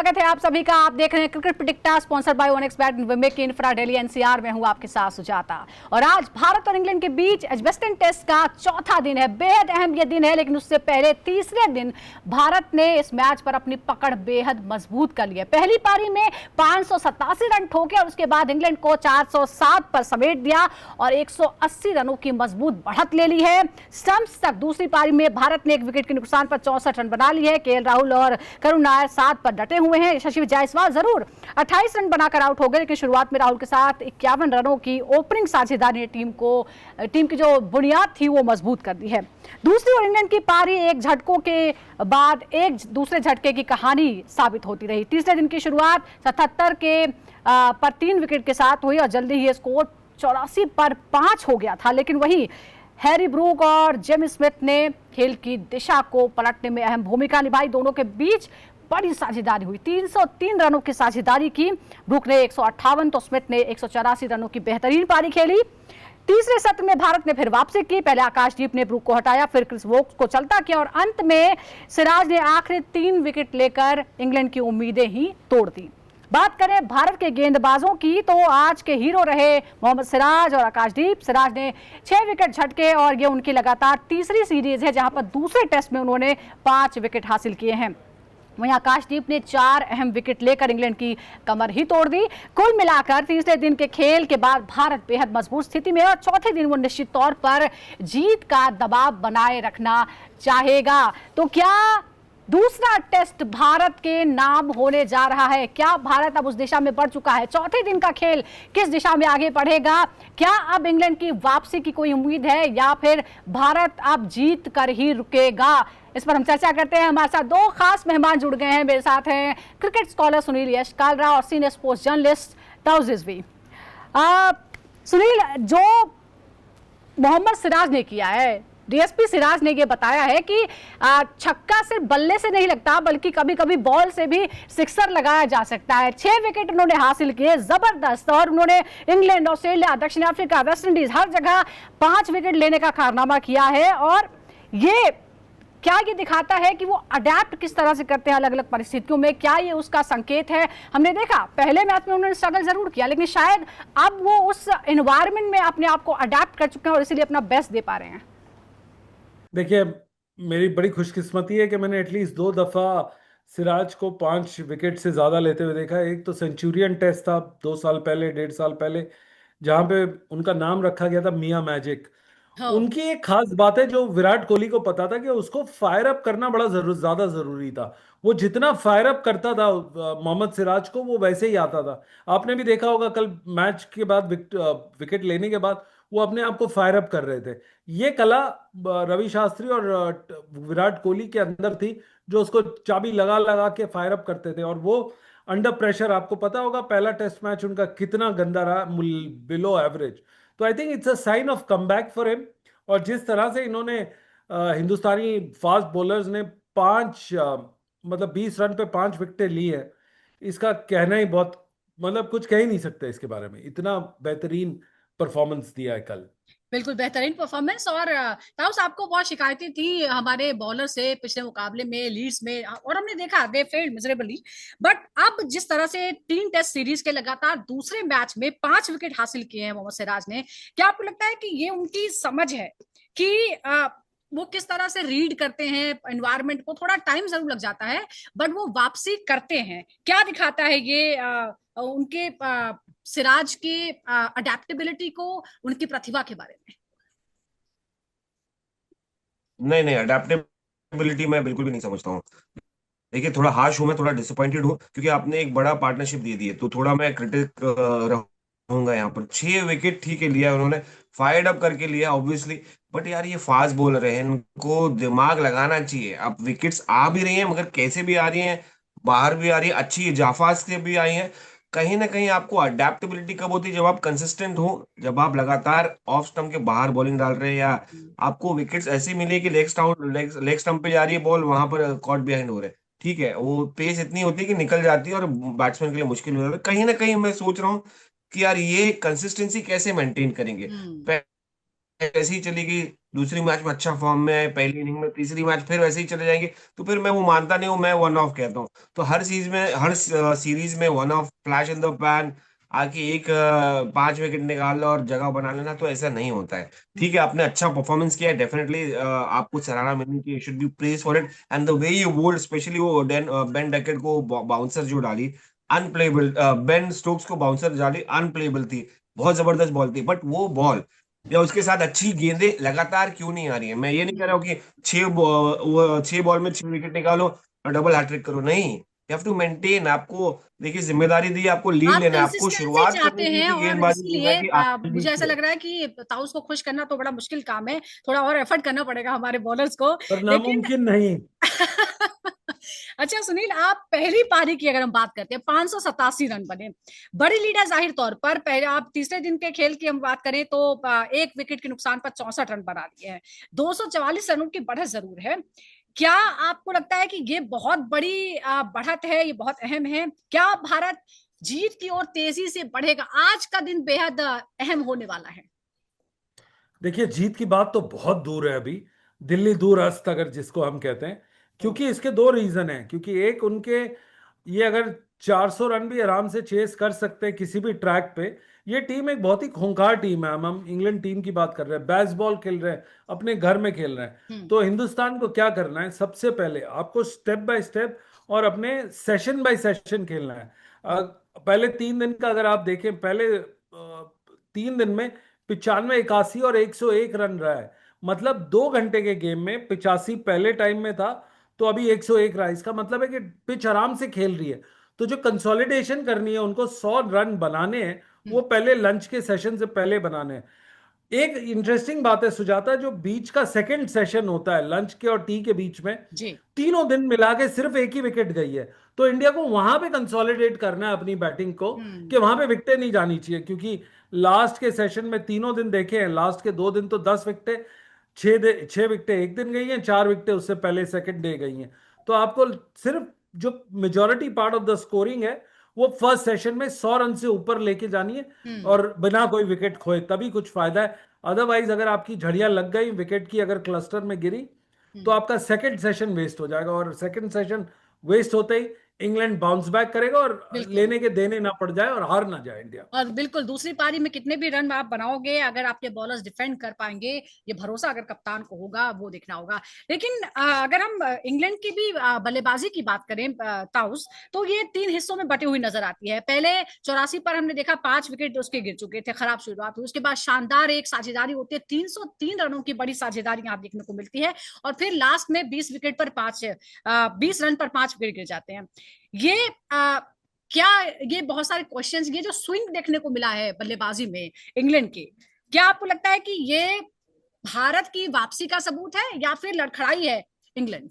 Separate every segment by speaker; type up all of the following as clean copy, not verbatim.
Speaker 1: स्वागत है आप सभी का। आप देख रहे हैं cricket predictor sponsored by OneXBet विमेक इंफ्रा डेली एनसीआर में हूं आपके साथ सुजाता। और आज भारत और इंग्लैंड के बीच एजबेस्टन टेस्ट का चौथा दिन है। बेहद अहम यह दिन है, लेकिन उससे पहले तीसरे दिन भारत ने इस मैच पर अपनी पकड़ बेहद मजबूत कर ली है। पहली पारी में 587 रन ठोके और उसके बाद इंग्लैंड को 407 पर समेट दिया और 180 रनों की मजबूत बढ़त ले ली है स्टंप्स तक। दूसरी पारी में भारत ने एक विकेट के नुकसान पर 64 रन बना ली है। केएल राहुल और करुण नायर 7 पर डटे हुए हैं। यशस्वी जायसवाल जरूर 28 रन बनाकर आउट हो गए, लेकिन शुरुआत में राहुल के साथ 51 रनों की ओपनिंग साझेदारी ने टीम की जो बुनियाद थी वो मजबूत कर दी है। दूसरी ओर इंग्लैंड की पारी एक झटकों के बाद एक दूसरे झटके की कहानी साबित होती रही। तीसरे दिन की शुरुआत 77 पर 3 विकेट के साथ हुई और जल्दी ही स्कोर 84 पर 5 हो गया था, लेकिन वही हैरी ब्रूक और जेम्स स्मिथ ने खेल की दिशा को पलटने में अहम भूमिका निभाई। दोनों के बीच बड़ी साझेदारी हुई, 303 रनों की साझेदारी की। ब्रूक ने 158 तो स्मिथ ने 184 रनों की बेहतरीन पारी खेली। तीसरे सत्र में भारत ने फिर वापसी की। पहले आकाशदीप ने ब्रूक को हटाया, फिर क्रिस वोक्स को चलता किया और अंत में सिराज ने आखिरी 3 विकेट लेकर इंग्लैंड की उम्मीदें ही तोड़ दी। बात करें भारत के गेंदबाजों की तो आज के हीरो रहे मोहम्मद सिराज और आकाशदीप। सिराज ने 6 विकेट झटके और ये उनकी लगातार तीसरी सीरीज है जहां पर दूसरे टेस्ट में उन्होंने 5 विकेट हासिल किए हैं। वहीं आकाशदीप ने 4 अहम विकेट लेकर इंग्लैंड की कमर ही तोड़ दी। कुल मिलाकर तीसरे दिन के खेल के बाद भारत बेहद मजबूत स्थिति में है और चौथे दिन वो निश्चित तौर पर जीत का दबाव बनाए रखना चाहेगा। तो क्या दूसरा टेस्ट भारत के नाम होने जा रहा है? क्या भारत अब उस दिशा में बढ़ चुका है? चौथे दिन का खेल किस दिशा में आगे बढ़ेगा? क्या अब इंग्लैंड की वापसी की कोई उम्मीद है या फिर भारत अब जीत कर ही रुकेगा? इस पर हम चर्चा करते हैं। हमारे साथ 2 खास मेहमान जुड़ गए हैं। मेरे साथ हैं क्रिकेट स्कॉलर सुनील यश कालरा और सीनियर स्पोर्ट्स जर्नलिस्ट ताऊ रिजवी। सुनील, जो मोहम्मद सिराज ने किया है, डीएसपी सिराज ने ये बताया है कि छक्का सिर्फ बल्ले से नहीं लगता बल्कि कभी कभी बॉल से भी सिक्सर लगाया जा सकता है। 6 विकेट उन्होंने हासिल किए, जबरदस्त। और उन्होंने इंग्लैंड, ऑस्ट्रेलिया, दक्षिण अफ्रीका, वेस्ट इंडीज हर जगह 5 विकेट लेने का कारनामा किया है। और ये क्या ये दिखाता है कि वो अडेप्ट किस तरह से करते हैं अलग अलग परिस्थितियों में? क्या ये उसका संकेत है? हमने देखा पहले मैच में उन्होंने स्ट्रगल जरूर किया, लेकिन शायद अब वो उस एनवायरनमेंट में अपने आप को अडेप्ट कर चुके हैं और इसीलिए अपना बेस्ट दे पा रहे हैं।
Speaker 2: देखिए, मेरी बड़ी खुशकिस्मती है कि मैंने एटलीस्ट 2 दफा सिराज को 5 विकेट से ज्यादा लेते हुए देखा है। एक तो सेंचुरियन टेस्ट था 2 साल पहले, 1.5 साल पहले, जहां पे उनका नाम रखा गया था मियां मैजिक।
Speaker 1: हाँ।
Speaker 2: उनकी एक खास बात है जो विराट कोहली को पता था कि उसको फायर अप करना बड़ा ज्यादा जरूरी था। वो जितना फायर अप करता था मोहम्मद सिराज को, वो वैसे ही आता था। आपने भी देखा होगा कल मैच के बाद विकेट लेने के बाद वो अपने आप को फायर अप कर रहे थे। ये कला रवि शास्त्री और विराट कोहली के अंदर थी, जो उसको चाबी लगा लगा के फायर अप करते थे। और वो अंडर प्रेशर, आपको पता होगा पहला टेस्ट मैच उनका कितना गंदा रहा, बिलो एवरेज। तो I think it's a sign of comeback for him. और जिस तरह से इन्होंने हिंदुस्तानी फास्ट बॉलर्स ने 20 रन पे 5 विकेटें ली है, इसका कहना ही बहुत, मतलब कुछ कह ही नहीं सकते इसके बारे में। इतना बेहतरीन परफॉर्मेंस दिया है कल।
Speaker 1: बिल्कुल बेहतरीन परफॉर्मेंस। और ताउस, आपको बहुत शिकायतें थी हमारे बॉलर से पिछले मुकाबले में लीड्स में, और हमने देखा दे फेल्ड मिजरेबली। बट अब जिस तरह से 3 टेस्ट सीरीज के लगातार दूसरे मैच में 5 विकेट हासिल किए हैं मोहम्मद सिराज ने, क्या आपको लगता है कि ये उनकी समझ है कि वो किस तरह से रीड करते हैं एनवायरनमेंट को? थोड़ा टाइम जरूर लग जाता है बट वो वापसी करते हैं। क्या दिखाता है ये उनके सिराज की अडेप्टेबिलिटी को, उनकी प्रतिभा के बारे में?
Speaker 3: नहीं नहीं, अडेप्टेबिलिटी मैं बिल्कुल भी नहीं समझता हूँ। देखिए, थोड़ा हार्श हूँ मैं, थोड़ा डिसअपॉइंटेड हूँ क्योंकि आपने एक बड़ा पार्टनरशिप दे दी है, तो थोड़ा मैं क्रिटिक रहूंगा यहाँ पर। 6 विकेट ठीक है लिया उन्होंने, फायर्ड अप करके लिया ऑब्वियसली। बट यार, ये फास्ट बॉलर है, इनको दिमाग लगाना चाहिए। अब विकेट्स आ भी रही हैं मगर कैसे भी आ रही हैं, बाहर भी आ रही है, अच्छी जाफाज से भी आई हैं। कहीं ना कहीं आपको अडेप्टेबिलिटी कब होती है? जब आप कंसिस्टेंट हो, जब आप लगातार ऑफ स्टंप के बाहर बॉलिंग डाल रहे हैं, या आपको विकेट्स ऐसी मिली कि लेग स्टंप पे जा रही है बॉल, वहां पर कॉट बिहाइंड हो रहे हैं। ठीक है, वो पेस इतनी होती है कि निकल जाती है और बैट्समैन के लिए मुश्किल हो जाता है। कहीं ना कहीं मैं सोच रहा हूँ कि यार ये कंसिस्टेंसी कैसे मेंटेन करेंगे। वैसे ही चली गई, दूसरी मैच में अच्छा फॉर्म में है, पहली इनिंग में, तीसरी मैच फिर वैसे ही चले जाएंगे, तो फिर मैं वो मानता नहीं हूँ, मैं वन ऑफ कहता हूँ। तो हर चीज में, हर सीरीज में one of, flash in the pan आके एक 5 विकेट निकाल लो और जगह बना लेना, तो ऐसा नहीं होता है। ठीक है, आपने अच्छा परफॉर्मेंस किया है, डेफिनेटली आपको सराहना मिलनी चाहिए, should be praise for it. And the way you bowled, specially वो बेन डकेट को बाउंसर जो डाली, अनप्लेबल, बेन स्टोक्स को बाउंसर डाली, अनप्लेबल थी, बहुत जबरदस्त बॉल थी, बट वो बॉल या उसके साथ अच्छी गेंदें लगातार क्यों नहीं आ रही है? मैं ये नहीं कह रहा हूँ कि 6 बॉल में 6 विकेट निकालो और डबल हैट्रिक करो, नहीं। You have to maintain. आपको देखिए, जिम्मेदारी दी है, आपको लीड
Speaker 1: आप
Speaker 3: लेना है, आपको
Speaker 1: कंसिस्टेंसी
Speaker 3: शुरुआत
Speaker 1: चाहते
Speaker 3: करनी चाहिए
Speaker 1: हैं
Speaker 3: थी
Speaker 1: और
Speaker 3: गेंदबाजी
Speaker 1: इसीलिए
Speaker 3: दुनिया की आज भी
Speaker 1: मुझे ऐसा
Speaker 3: से।
Speaker 1: लग रहा है कि ताउस को खुश करना तो बड़ा मुश्किल काम है, थोड़ा और एफर्ट करना पड़ेगा हमारे बॉलर्स को।
Speaker 2: पर
Speaker 1: लेकिन
Speaker 2: नामुमकिन नहीं।
Speaker 1: अच्छा सुनील, आप पहली पारी की अगर हम बात करते हैं, 587 रन बने, बड़ी लीड है जाहिर तौर पर। पहले आप तीसरे दिन के खेल की हम बात करें तो 1 विकेट के नुकसान पर 64 रन बना लिए हैं, 244 रनों की बढ़त जरूर है। क्या आपको लगता है कि ये बहुत बड़ी बढ़त है, ये बहुत अहम है? क्या भारत जीत की ओर तेजी से बढ़ेगा? आज का दिन बेहद अहम होने वाला है।
Speaker 2: देखिए, जीत की बात तो बहुत दूर है अभी, दिल्ली दूर अस्त अगर जिसको हम कहते हैं। क्योंकि इसके दो रीजन हैं। क्योंकि एक, उनके ये अगर 400 रन भी आराम से चेस कर सकते हैं किसी भी ट्रैक पे। ये टीम एक बहुत ही खूंखार टीम है। हम इंग्लैंड टीम की बात कर रहे हैं, बेसबॉल खेल रहे हैं, अपने घर में खेल रहे हैं।
Speaker 1: हम्म।
Speaker 2: तो हिंदुस्तान को क्या करना है, सबसे पहले आपको स्टेप बाय स्टेप और अपने सेशन बाय सेशन खेलना है। पहले 3 दिन का अगर आप देखें, पहले 3 दिन में 95, 81 और 101 रन रहा है। मतलब 2 घंटे के गेम में 85 पहले टाइम में था, तो अभी 101 रहा है। इसका मतलब है कि पिच आराम से खेल रही है। तो जो कंसोलिडेशन करनी है, उनको 100 रन बनाने हैं, वो
Speaker 1: हम्म।
Speaker 2: पहले लंच के सेशन से पहले बनाने हैं। एक इंटरेस्टिंग बात है सुजाता, जो बीच का सेकंड सेशन होता है लंच के और टी के बीच में,
Speaker 1: जी।
Speaker 2: तीनों दिन मिला के सिर्फ एक ही विकेट गई है। तो इंडिया को वहां पे कंसोलिडेट करना है अपनी बैटिंग को,
Speaker 1: हम्म।
Speaker 2: कि वहां पे विकेटें नहीं जानी चाहिए। क्योंकि लास्ट के सेशन में तीनों दिन देखे हैं, लास्ट के 2 दिन तो 10 विकेटें, 6 विकेटें एक दिन गई हैं, 4 विकेटें उससे पहले सेकंड डे गई हैं। तो आपको सिर्फ जो majority part of the scoring है, वो फर्स्ट सेशन में 100 रन से ऊपर लेके जानी है,
Speaker 1: हम्म।
Speaker 2: और बिना कोई विकेट खोए, तभी कुछ फायदा है। अदरवाइज अगर आपकी झड़ियां लग गई विकेट की, अगर क्लस्टर में गिरी, तो
Speaker 1: हम्म।
Speaker 2: आपका सेकंड सेशन वेस्ट हो जाएगा। और सेकंड सेशन वेस्ट होते ही इंग्लैंड बाउंस बैक करेगा, और
Speaker 1: बिल्कुल।
Speaker 2: लेने के देने ना पड़ जाए और हार ना जाए इंडिया।
Speaker 1: और बिल्कुल दूसरी पारी में कितने भी रन आप बनाओगे, अगर आपके बॉलर्स डिफेंड कर पाएंगे, ये भरोसा अगर कप्तान को होगा, वो देखना होगा। लेकिन अगर हम इंग्लैंड की भी बल्लेबाजी की बात करें ताउस, तो ये 3 हिस्सों में बटी हुई नजर आती है। पहले 84 पर हमने देखा 5 विकेट उसके गिर चुके थे, खराब शुरुआत हुई। उसके बाद शानदार एक साझेदारी होती है, 303 रनों की बड़ी साझेदारी यहाँ देखने को मिलती है। और फिर लास्ट में 20 विकेट पर 20 रन पर 5 विकेट गिर जाते हैं। ये क्या, ये बहुत सारे क्वेश्चंस, ये जो स्विंग देखने को मिला है बल्लेबाजी में इंग्लैंड की, क्या आपको लगता है कि ये भारत की वापसी का सबूत है या फिर लड़खड़ाई है इंग्लैंड?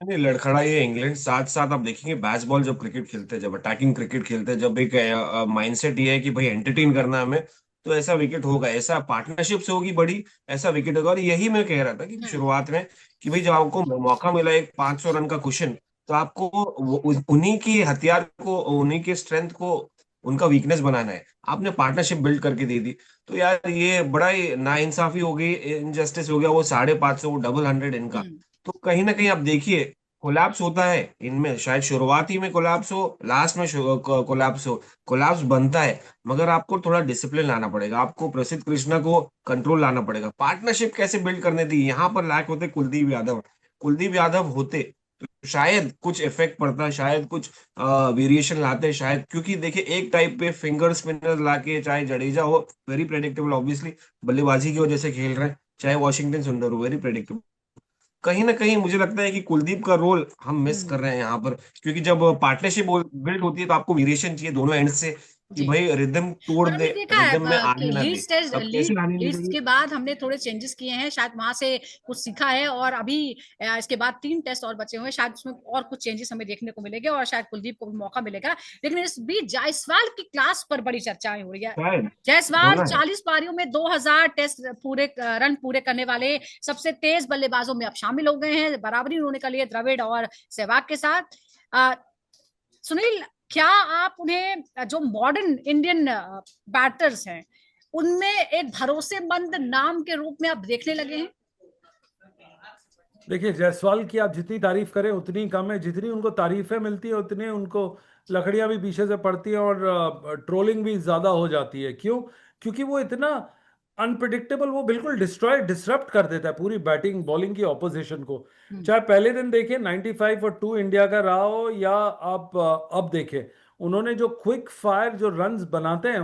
Speaker 3: नहीं, लड़खड़ाई है इंग्लैंड। साथ साथ आप देखेंगे, बैसबॉल जब क्रिकेट खेलते हैं, जब अटैकिंग क्रिकेट खेलते हैं, जब एक माइंडसेट ये है कि भाई एंटरटेन करना है हमें, तो ऐसा विकेट होगा, ऐसा पार्टनरशिप से होगी बड़ी, ऐसा विकेट होगा। और यही मैं कह रहा था कि
Speaker 1: हम्म।
Speaker 3: शुरुआत में, कि भाई जब आपको मौका मिला एक 500 रन का कुशन, तो आपको उन्हीं की हथियार को, उन्हीं के स्ट्रेंथ को उनका वीकनेस बनाना है। आपने पार्टनरशिप बिल्ड करके दे दी, तो यार ये बड़ा ही नाइंसाफी हो गई, इनजस्टिस हो गया। वो 550, वो डबल 100 इनका।
Speaker 1: हम्म।
Speaker 3: तो कहीं ना कहीं आप देखिए, कोलैप्स होता है इनमें, शायद शुरुआती में कोलैप्स हो, लास्ट में कोलैप्स हो, कोलैप्स बनता है। मगर आपको थोड़ा डिसिप्लिन लाना पड़ेगा, आपको प्रसिद्ध कृष्णा को कंट्रोल लाना पड़ेगा। पार्टनरशिप कैसे बिल्ड करने दी, यहाँ पर लैक होते कुलदीप यादव। कुलदीप यादव होते तो शायद कुछ इफेक्ट पड़ता, शायद कुछ वेरिएशन लाते, शायद। क्योंकि देखिए, एक टाइप पे फिंगर स्पिनर लाके, चाहे जडेजा हो, वेरी प्रेडिक्टेबल ऑब्वियसली, बल्लेबाजी की वजह से खेल रहे हैं, चाहे वॉशिंगटन सुंदर हो, वेरी प्रेडिक्टेबल। कहीं ना कहीं मुझे लगता है कि कुलदीप का रोल हम मिस कर
Speaker 1: हम्म।
Speaker 3: रहे हैं यहाँ पर। क्योंकि जब पार्टनरशिप बिल्ड होती है, तो आपको वेरिएशन चाहिए दोनों एंड से, कि
Speaker 1: जी।
Speaker 3: भाई रिदम तोड़
Speaker 1: और
Speaker 3: दे,
Speaker 1: हमने देखा है
Speaker 3: रिदम में
Speaker 1: कि
Speaker 3: आने ना
Speaker 1: लीड
Speaker 3: दे।
Speaker 1: स्टेज,
Speaker 3: अब कैसे आने नहीं
Speaker 1: लीड्स
Speaker 3: देंगे?
Speaker 1: के बाद हमने थोड़े चेंजेस किए हैं, शायद वहां से कुछ सीखा है। और अभी इसके बाद 3 टेस्ट और बचे हुए हैं, शायद उसमें और कुछ चेंजेस हमें देखने को मिलेंगे और शायद कुलदीप को भी मौका मिलेगा। लेकिन इस बीच जायसवाल की क्लास पर बड़ी चर्चाएं हो रही है।
Speaker 3: शायद
Speaker 1: जायसवाल
Speaker 3: होना है।
Speaker 1: 40 पारियों में 2000 टेस्ट पूरे रन पूरे करने वाले सबसे तेज बल्लेबाजों में अब शामिल हो गए हैं। बराबरी उन्होंने कर ली है द्रविड़ और सहवाग के साथ। अ, सुनील, क्या आप उन्हें, जो मॉडर्न इंडियन बैटर्स हैं, उनमें एक भरोसेमंद नाम के रूप में आप देखने लगे हैं?
Speaker 2: देखिए, जायसवाल की आप जितनी तारीफ करें उतनी कम है। जितनी उनको तारीफें मिलती है उतने उनको लकड़ियां भी पीछे से पड़ती हैं और ट्रोलिंग भी ज्यादा हो जाती है। क्यों? क्योंकि वो इतना अनप्रिडिक्टेबल, वो बिल्कुल डिस्टर्ब कर देता है पूरी बैटिंग बॉलिंग की ऑपोजिशन को। चाहे पहले दिन देखें 95 और 2 इंडिया का रहा हो, या आप अब देखें, उन्होंने जो क्विक फायर जो रन्स बनाते हैं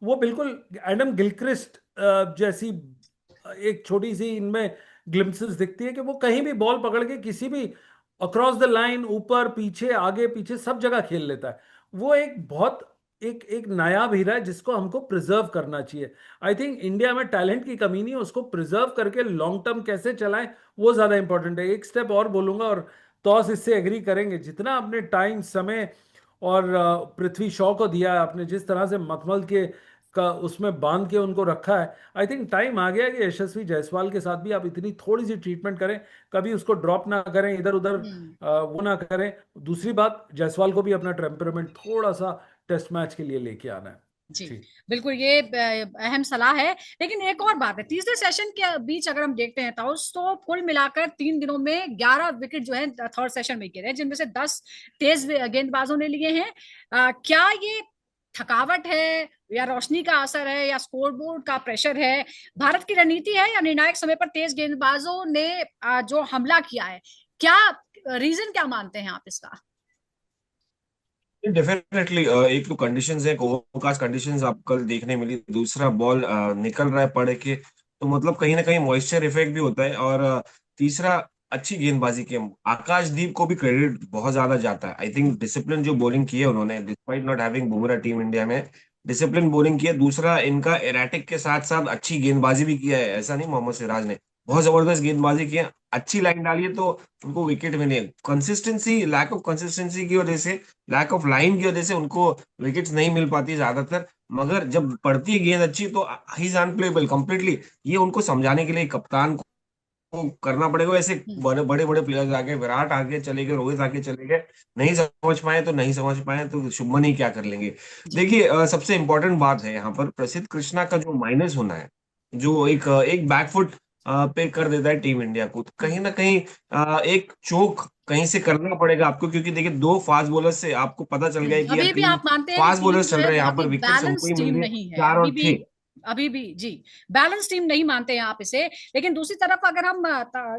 Speaker 2: वो बिल्कुल एडम गिलक्रिस्ट जैसी एक छोटी सी इनमें ग्लिम्पसेस दिखती है कि वो कहीं भी बॉल पकड़ के किसी भी अक्रॉस द लाइन, ऊपर पीछे आगे पीछे सब जगह खेल लेता है। वो एक बहुत एक नायाब हीरा है जिसको हमको प्रिजर्व करना चाहिए। आई थिंक इंडिया में टैलेंट की कमी नहीं है, उसको प्रिजर्व करके लॉन्ग टर्म कैसे चलाएं वो ज्यादा इंपॉर्टेंट है। एक स्टेप और बोलूंगा, और तौस इससे एग्री करेंगे, जितना आपने टाइम, समय और पृथ्वी शॉ को दिया है, आपने जिस तरह से मखमल के का उसमें बांध के उनको रखा है, आई थिंक टाइम आ गया है कि यशस्वी जायसवाल के साथ भी आप इतनी थोड़ी सी ट्रीटमेंट करें, कभी उसको ड्रॉप ना करें, इधर उधर वो ना करें। दूसरी बात, जायसवाल को भी अपना टेम्परामेंट थोड़ा सा टेस्ट मैच के लिए लेके आना है।
Speaker 1: जी,
Speaker 2: जी।
Speaker 1: बिल्कुल, ये अहम सलाह है। लेकिन एक और बात है, तीसरे सेशन के बीच अगर हम देखते हैं तो कुल मिलाकर 3 दिनों में 11 विकेट जो है थर्ड सेशन में गिरे, जिनमें से 10 तेज गेंदबाजों ने लिए हैं। क्या ये थकावट है, या रोशनी का असर है, या स्कोरबोर्ड का प्रेशर है? भारत की रणनीति है, या निर्णायक समय पर तेज गेंदबाजों ने जो हमला किया है? क्या रीजन क्या मानते हैं आप इसका?
Speaker 3: डेफिनेटली एक तो कंडीशंस है, ओवरकास्ट कंडीशंस आप कल देखने मिली। दूसरा, बॉल निकल रहा है पड़ के, तो मतलब कहीं ना कहीं मॉइस्चर इफेक्ट भी होता है। और तीसरा, अच्छी गेंदबाजी की आकाशदीप को भी क्रेडिट बहुत ज्यादा जाता है। आई थिंक डिसिप्लिन जो बॉलिंग की है उन्होंने, despite not having Bumrah team India में, डिसिप्लिन बॉलिंग की है। दूसरा, इनका एराटिक के साथ साथ अच्छी गेंदबाजी भी किया है। ऐसा नहीं, मोहम्मद सिराज ने बहुत जबरदस्त गेंदबाजी की है, अच्छी लाइन डाली है, तो उनको विकेट मिले। कंसिस्टेंसी, लैक ऑफ कंसिस्टेंसी की वजह से, लैक ऑफ लाइन की वजह से उनको विकेट्स नहीं मिल पाती ज्यादातर। मगर जब पड़ती है गेंद अच्छी तो ही इज अनप्लेबल कंप्लीटली। ये उनको समझाने के लिए कप्तान को करना पड़ेगा। ऐसे बड़े बड़े बड़े प्लेयर्स आगे, विराट आगे चले गए, रोहित आगे चले गए, नहीं समझ पाए तो नहीं समझ पाए तो शुभमन ही क्या कर लेंगे। देखिए, सबसे इंपॉर्टेंट बात है यहाँ पर प्रसिद्ध कृष्णा का जो माइनस होना है, जो एक बैकफुट पे कर देता है टीम इंडिया को, तो कहीं ना कहीं एक चोक कहीं से करना पड़ेगा आपको। क्योंकि देखिए, दो फास्ट बॉलर से आपको पता चल गया है कि यार
Speaker 1: अभी भी
Speaker 3: तीन
Speaker 1: आप मानते हैं कि
Speaker 3: फास्ट
Speaker 1: टीम
Speaker 3: बॉलर्स
Speaker 1: जो
Speaker 3: चल
Speaker 1: है
Speaker 3: रहे हैं यहाँ
Speaker 1: बहुत
Speaker 3: पर,
Speaker 1: ही
Speaker 3: विकेट्स हमको
Speaker 1: बैलेंस
Speaker 3: ही मिल
Speaker 1: टीम
Speaker 3: रही है
Speaker 1: नहीं है
Speaker 3: 4
Speaker 1: अभी
Speaker 3: और
Speaker 1: भी?
Speaker 3: 6।
Speaker 1: अभी भी जी, बैलेंस टीम नहीं मानते हैं आप इसे। लेकिन दूसरी तरफ अगर हम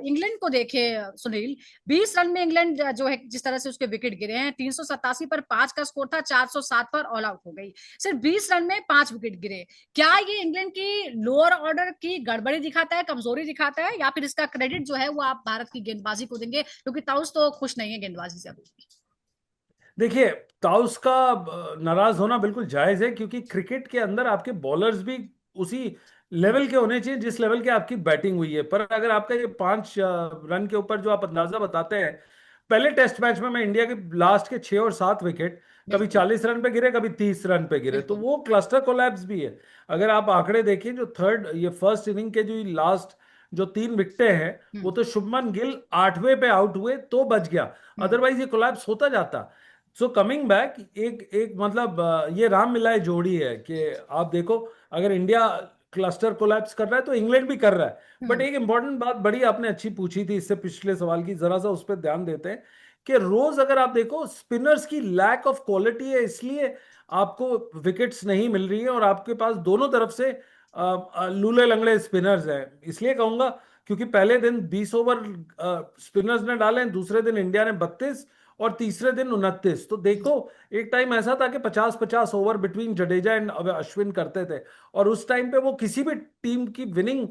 Speaker 1: इंग्लैंड को देखें सुनील, 20 रन में इंग्लैंड जो है, जिस तरह से उसके विकेट गिरे हैं, 387 पर 5 का स्कोर था, 407 पर ऑल आउट हो गई, सिर्फ 20 रन में 5 विकेट गिरे। क्या ये इंग्लैंड की लोअर ऑर्डर की गड़बड़ी दिखाता है, कमजोरी दिखाता है, या फिर इसका क्रेडिट जो है वो आप भारत की गेंदबाजी को देंगे, क्योंकि ताउस तो खुश नहीं है गेंदबाजी से अभी?
Speaker 2: देखिए, ताउस का नाराज होना बिल्कुल जायज है, क्योंकि क्रिकेट के अंदर आपके बॉलर्स भी उसी लेवल के होने चाहिए जिस लेवल के आपकी बैटिंग हुई है। पर अगर आपका ये 5 रन के ऊपर जो आप अंदाजा बताते हैं, पहले टेस्ट मैच में मैं इंडिया के लास्ट के 6 और 7 विकेट कभी
Speaker 1: बिल्कुल,
Speaker 2: 40 रन पे गिरे, कभी 30 रन पे गिरे, तो
Speaker 1: बिल्कुल।
Speaker 2: वो क्लस्टर कोलैप्स भी है। अगर आप आंकड़े देखिए, जो ये फर्स्ट इनिंग के जो लास्ट जो 3 विकेटें हैं, वो
Speaker 1: हम्म,
Speaker 2: तो शुभमन गिल 8वें पे आउट हुए तो बच गया,
Speaker 1: हम्म,
Speaker 2: अदरवाइज ये कोलैप्स होता जाता। सो कमिंग बैक, एक एक मतलब ये राम मिलाए जोड़ी है कि आप देखो, अगर इंडिया क्लस्टर कोलैप्स कर रहा है तो इंग्लैंड भी कर रहा है। बट
Speaker 1: हम्म,
Speaker 2: एक इंपॉर्टेंट बात बड़ी आपने अच्छी पूछी थी इससे पिछले सवाल की, जरा सा उस पर ध्यान देते हैं कि रोज अगर आप देखो, स्पिनर्स की लैक ऑफ क्वालिटी है, इसलिए आपको विकेट्स नहीं मिल रही है, और आपके पास दोनों तरफ से लूले लंगड़े स्पिनर्स हैं। इसलिए कहूंगा क्योंकि पहले दिन 20 ओवर स्पिनर्स ने डाले, दूसरे दिन इंडिया ने 32 और तीसरे दिन 29। तो देखो, एक टाइम ऐसा था कि 50-50 over between Jadeja and Ashwin करते थे, और उस टाइम पे वो किसी भी टीम की विनिंग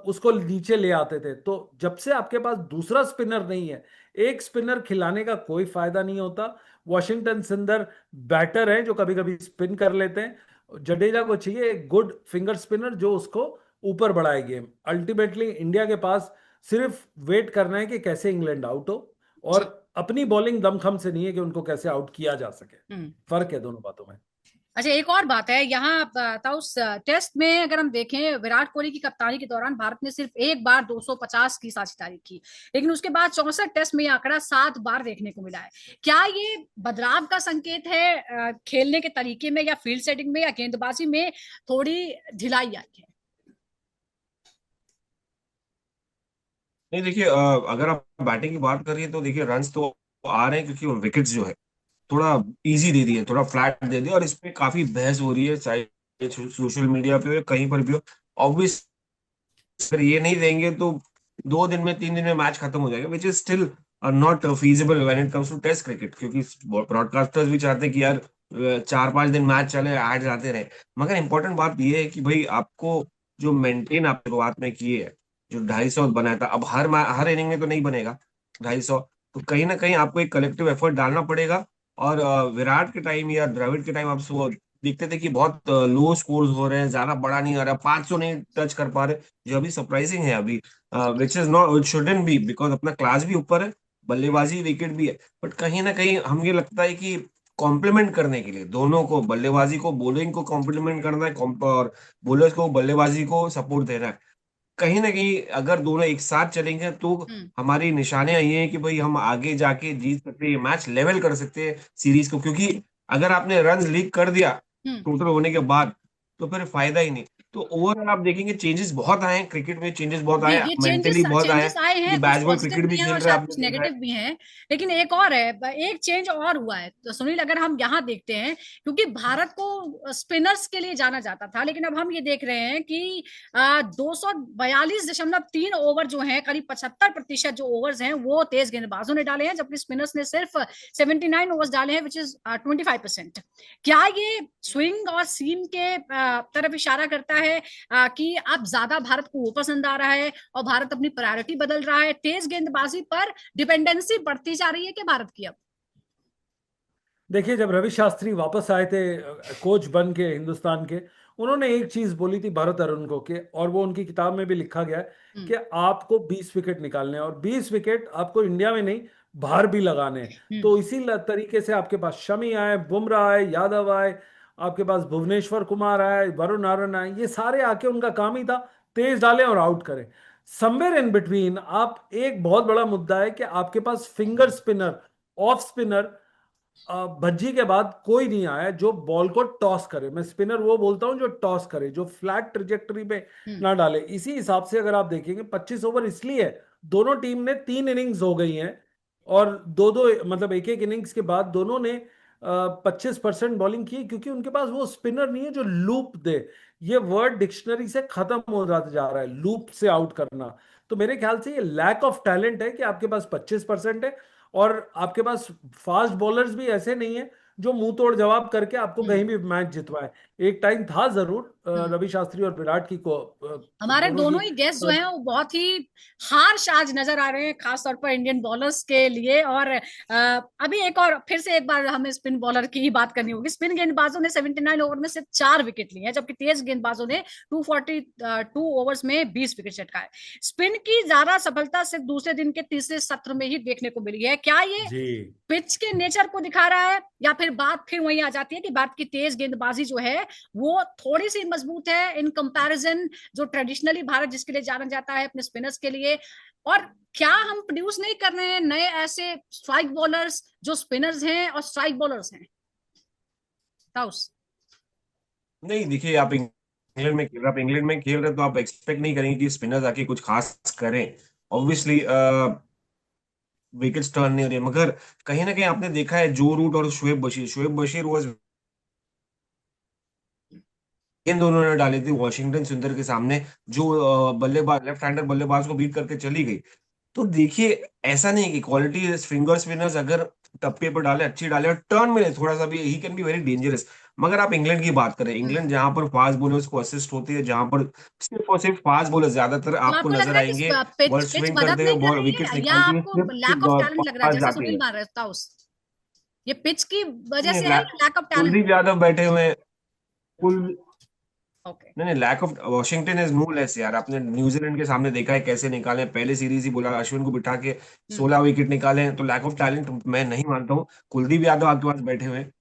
Speaker 2: उसको नीचे ले आते थे। तो जब से आपके पास दूसरा स्पिनर नहीं है, एक स्पिनर खिलाने का कोई फायदा नहीं होता। वॉशिंगटन सुंदर बैटर है जो कभी कभी स्पिन कर लेते हैं, जडेजा को चाहिए एक गुड फिंगर स्पिनर जो उसको ऊपर बढ़ाए गेम। अल्टीमेटली इंडिया के पास सिर्फ वेट करना है कि कैसे इंग्लैंड आउट हो, और
Speaker 1: जी,
Speaker 2: अपनी बॉलिंग दमखम से नहीं है कि उनको कैसे आउट किया जा सके।
Speaker 1: हम्म।
Speaker 2: फर्क है दोनों बातों में।
Speaker 1: अच्छा, एक और बात है यहाँ ताउस, टेस्ट में अगर हम देखें विराट कोहली की कप्तानी के दौरान भारत ने सिर्फ एक बार 250 की साझेदारी की, लेकिन उसके बाद 64 टेस्ट में ये आंकड़ा 7 बार देखने को मिला है। क्या ये बदलाव का संकेत है खेलने के तरीके में या फील्ड सेटिंग में या गेंदबाजी में थोड़ी ढिलाई आई है?
Speaker 3: नहीं देखिए, अगर आप बैटिंग की बात करिए तो देखिए रन्स तो आ रहे हैं, क्योंकि विकेट्स जो है थोड़ा इजी दे दिए, थोड़ा फ्लैट दे दिया, और इस पे काफी बहस हो रही है, चाहे सोशल मीडिया पे हो या कहीं पर भी हो। ऑब्वियस अगर ये नहीं देंगे तो 2 दिन में 3 दिन में मैच खत्म हो जाएगा, which is still not feasible when it comes to test cricket, क्योंकि ब्रॉडकास्टर्स भी चाहते हैं कि यार 4-5 दिन मैच चले, एड्स आते रहे। मगर इंपॉर्टेंट बात ये है कि भाई आपको जो मेंटेन आपने शुरुआत में किए है, जो 250 बनाया था, अब हर इनिंग में तो नहीं बनेगा 250, तो कहीं ना कहीं आपको एक कलेक्टिव एफर्ट डालना पड़ेगा। और विराट के टाइम या द्रविड़ के टाइम आप देखते थे कि बहुत लो स्कोर्स हो रहे हैं, ज्यादा बड़ा नहीं आ रहा, 500 नहीं टच कर पा रहे, जो अभी सरप्राइजिंग है अभी, which is not, it shouldn't be, because अपना क्लास भी ऊपर है, बल्लेबाजी विकेट भी है। बट कहीं ना कहीं हमें लगता है कि कॉम्प्लीमेंट करने के लिए दोनों को, बल्लेबाजी को बॉलिंग को कॉम्प्लीमेंट करना है, और बॉलर्स को बल्लेबाजी को सपोर्ट देना है। कहीं ना कहीं अगर दोनों एक साथ चलेंगे तो
Speaker 1: हम्म।
Speaker 3: हमारी निशानियां ये हैं कि भाई हम आगे जाके जीत सकते हैं, मैच लेवल कर सकते हैं सीरीज को, क्योंकि अगर आपने रन लीक कर दिया
Speaker 1: हम्म।
Speaker 3: टोटल होने के बाद तो फिर फायदा ही नहीं। तो ओवरऑल आप देखेंगे चेंजेस बहुत आए हैं, क्रिकेट में चेंजेस बहुत
Speaker 1: जी,
Speaker 3: आए हैं,
Speaker 1: ये
Speaker 3: मेंटली
Speaker 1: चेंजेस
Speaker 3: बहुत आए हैं,
Speaker 1: चेंजेस आए
Speaker 3: क्योंकि
Speaker 1: हैं, कुछ
Speaker 3: बैचबॉल
Speaker 1: पॉजिटिव
Speaker 3: क्रिकेट
Speaker 1: भी
Speaker 3: भी
Speaker 1: हैं
Speaker 3: खेल
Speaker 1: और
Speaker 3: रहे हैं,
Speaker 1: शायद
Speaker 3: आपने
Speaker 1: कुछ
Speaker 3: देखा है।
Speaker 1: नेगेटिव भी हैं। लेकिन एक और है, एक चेंज और हुआ है तो सुनील, अगर हम यहाँ देखते हैं, क्योंकि भारत को स्पिनर्स के लिए जाना जाता था, लेकिन अब हम ये देख रहे हैं कि 242.3 ओवर जो हैं, करीब 75% जो ओवर्स हैं वो तेज गेंदबाजों ने डाले हैं, जबकि स्पिनर्स ने सिर्फ 79 ओवर्स डाले हैं, विच इज 25%। क्या ये स्विंग और सीम के तरफ इशारा करता है कि अब ज्यादा भारत को वो पसंद आ रहा है और भारत अपनी प्रायोरिटी बदल रहा है, तेज गेंदबाजी पर डिपेंडेंसी बढ़ती जा रही है कि भारत की अब?
Speaker 2: देखिए, जब रवि शास्त्री वापस आए थे कोच बन के हिंदुस्तान के, उन्होंने एक चीज बोली थी भरत अरुण को के, और वो उनकी किताब में भी लिखा गया है
Speaker 1: हम्म।
Speaker 2: कि आपको 20 विकेट निकालने हैं, और 20 विकेट आपको इंडिया में नहीं, बाहर भी लगाने हैं।
Speaker 1: हम्म।
Speaker 2: तो इसी तरीके से आपके पास शमी आए, बुमराह आए, यादव आए, आपके पास भुवनेश्वर कुमार आए, वरुण आर्यन आए, ये सारे आके उनका काम ही था तेज डालें और आउट करें। समवेयर इन बिटवीन आप, एक बहुत बड़ा मुद्दा है कि आपके पास finger spinner, off spinner, Bhajji के बाद कोई नहीं आया जो बॉल को टॉस करे। मैं स्पिनर वो बोलता हूं जो टॉस करे, जो फ्लैट ट्रिजेक्टरी पे
Speaker 1: हम्म।
Speaker 2: ना डाले। इसी हिसाब से अगर आप देखेंगे 25 ओवर इसलिए है, दोनों टीम ने 3 इनिंग्स हो गई हैं, और दो दो मतलब एक एक इनिंग्स के बाद दोनों ने 25% बॉलिंग की, क्योंकि उनके पास वो स्पिनर नहीं है जो लूप दे। ये वर्ड डिक्शनरी से खत्म हो जाता जा रहा है, लूप से आउट करना। तो मेरे ख्याल से ये लैक ऑफ टैलेंट है कि आपके पास 25% है, और आपके पास फास्ट बॉलर्स भी ऐसे नहीं है जो मुंह तोड़ जवाब करके आपको
Speaker 1: हम्म।
Speaker 2: कहीं भी मैच जितवाए। एक टाइम था जरूर
Speaker 1: हम्म।
Speaker 2: रवि शास्त्री और विराट की को
Speaker 1: हमारे
Speaker 2: दोनों की
Speaker 1: दोनों ही गेस्ट जो हैं वो बहुत ही हार्श आज नजर आ रहे हैं, खासतौर पर इंडियन बॉलर्स के लिए। और अभी एक और फिर से एक बार हमें स्पिन बॉलर की ही बात करनी होगी। स्पिन गेंदबाजों ने 79 ओवर में सिर्फ 4 विकेट लिए हैं, जबकि तेज गेंदबाजों ने 242 ओवर्स में 20 विकेट चटकाए। स्पिन की ज्यादा सफलता सिर्फ दूसरे दिन के तीसरे सत्र में ही देखने को मिली है। क्या ये
Speaker 2: जी।
Speaker 1: पिच के नेचर को दिखा रहा है, या फिर बात फिर वही आ जाती है कि भारत की तेज गेंदबाजी जो है वो थोड़ी सी मजबूत है इन कंपैरिजन जो ट्रेडिशनली भारत जिसके लिए जाना जाता है अपने स्पिनर्स के लिए? और क्या हम प्रोड्यूस नहीं कर रहे हैं नए ऐसे स्ट्राइक बॉलर्स जो स्पिनर्स हैं और स्ट्राइक बॉलर्स हैं? ताउस?
Speaker 3: नहीं देखिए, आप इंग्लैंड में खेल रहे, तो आप एक्सपेक्ट नहीं करेंगे कि स्पिनर्स आके कुछ खास करें। ऑब्वियसली विकेट्स टर्न नहीं हो रही है, मगर कहीं ना कहीं आपने देखा है जो रूट और शोएब बशीर वॉज, इन दोनों ने डाली थी वॉशिंगटन सुंदर के सामने, जो बल्लेबाज, लेफ्ट हैंडर बल्लेबाज को बीट करके चली गई। तो देखिए, ऐसा नहीं है कि क्वालिटी फिंगर स्पिनर्स अगर टप्पे पर डाले, अच्छी डाले और टर्न मिले थोड़ा सा भी, he can be very dangerous. मगर आप इंग्लैंड की बात करें, इंग्लैंड जहां पर फास्ट बॉलर्स को असिस्ट होती है, जहां पर सिर्फ और सिर्फ फास्ट बॉलर ज्यादातर
Speaker 1: तो
Speaker 3: आपको
Speaker 1: आपको लग
Speaker 3: नजर
Speaker 1: रहा है कि
Speaker 3: आएंगे,
Speaker 1: पिच
Speaker 3: बॉल
Speaker 1: पिच
Speaker 3: स्विंग
Speaker 1: मदद
Speaker 3: करते हुए
Speaker 1: नहीं कर
Speaker 3: बॉल
Speaker 1: रही
Speaker 3: विकेट्स
Speaker 1: है, या
Speaker 3: निकालती है,
Speaker 1: आपको
Speaker 3: सिर्फ
Speaker 1: लैक ऑफ टैलेंट लग रहा है
Speaker 3: पास
Speaker 1: जैसा
Speaker 3: जाती
Speaker 1: सुनील
Speaker 3: है।
Speaker 1: मान रहे हैं? ताउस, ये पिच की वजह
Speaker 3: नहीं,
Speaker 1: से है या lack of talent?
Speaker 3: Kuldeep Yadav बैठे हुए हैं। कुल
Speaker 1: ओके।
Speaker 3: नहीं नहीं, lack of Washington is no less यार। आपने न्यूजीलैंड के सामने देखा है कैसे निकाले, पहले सीरीज ही बोला अश्विन को बिठा के 16 विकेट निकाले हैं, तो लैक ऑफ टैलेंट मैं नहीं मानता हूँ। कुलदीप यादव आपके पास बैठे हुए हैं,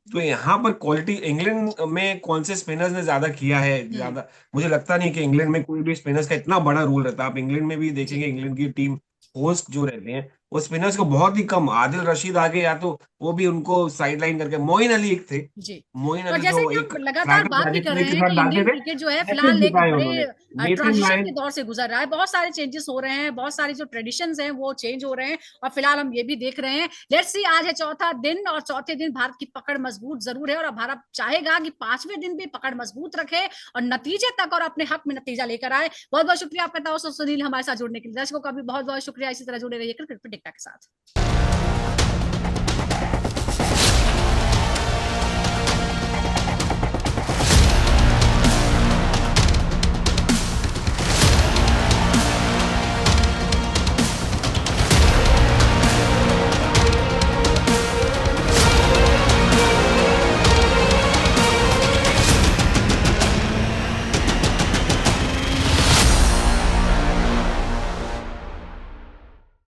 Speaker 3: तो यहाँ पर क्वालिटी इंग्लैंड में कौन से स्पिनर्स ने ज्यादा किया है ज्यादा, मुझे लगता नहीं कि इंग्लैंड में कोई भी स्पिनर्स का इतना बड़ा रोल रहता है। आप इंग्लैंड में भी
Speaker 1: जी
Speaker 3: देखेंगे, इंग्लैंड की टीम होस्ट जो रहते हैं वो स्पिनर्स को बहुत ही कम, आदिल रशीद आगे, या तो वो भी उनको साइड लाइन करके, मोइन अली एक थे,
Speaker 1: जी।
Speaker 3: मोइन
Speaker 1: और
Speaker 3: अली
Speaker 1: जैसे
Speaker 3: जो
Speaker 1: कि
Speaker 3: एक
Speaker 1: हम लगातार
Speaker 3: ट्रैकर
Speaker 1: बात भी
Speaker 3: मैजिक
Speaker 1: कर
Speaker 3: प्ले
Speaker 1: रहे
Speaker 3: के
Speaker 1: हैं कि
Speaker 3: साथ डालते
Speaker 1: इंडियन
Speaker 3: थे,
Speaker 1: क्रिकेट जो है
Speaker 3: मैचेस
Speaker 1: फिलहाल एक
Speaker 3: जिताए उन्होंने।
Speaker 1: बड़े
Speaker 3: नेथन
Speaker 1: ट्रांजिशन के
Speaker 3: लायन,
Speaker 1: दौर से गुजर रहा है, बहुत सारे चेंजेस हो रहे हैं, बहुत सारे जो ट्रेडिशंस हैं वो चेंज हो रहे हैं, और फिलहाल हम ये भी देख रहे हैं। लेट्स सी, आज है चौथा दिन, और चौथे दिन भारत की पकड़ मजबूत जरूर है, और अब भारत चाहेगा कि पांचवें दिन भी पकड़ मजबूत रखे और नतीजे तक और अपने हक में नतीजा लेकर आए। बहुत बहुत शुक्रिया आपका ताऊ सुनील हमारे साथ जुड़ने के लिए। दर्शकों का भी बहुत बहुत शुक्रिया, इसी तरह जुड़े रहिए क्रिकेट प्रेडिक्टर के साथ।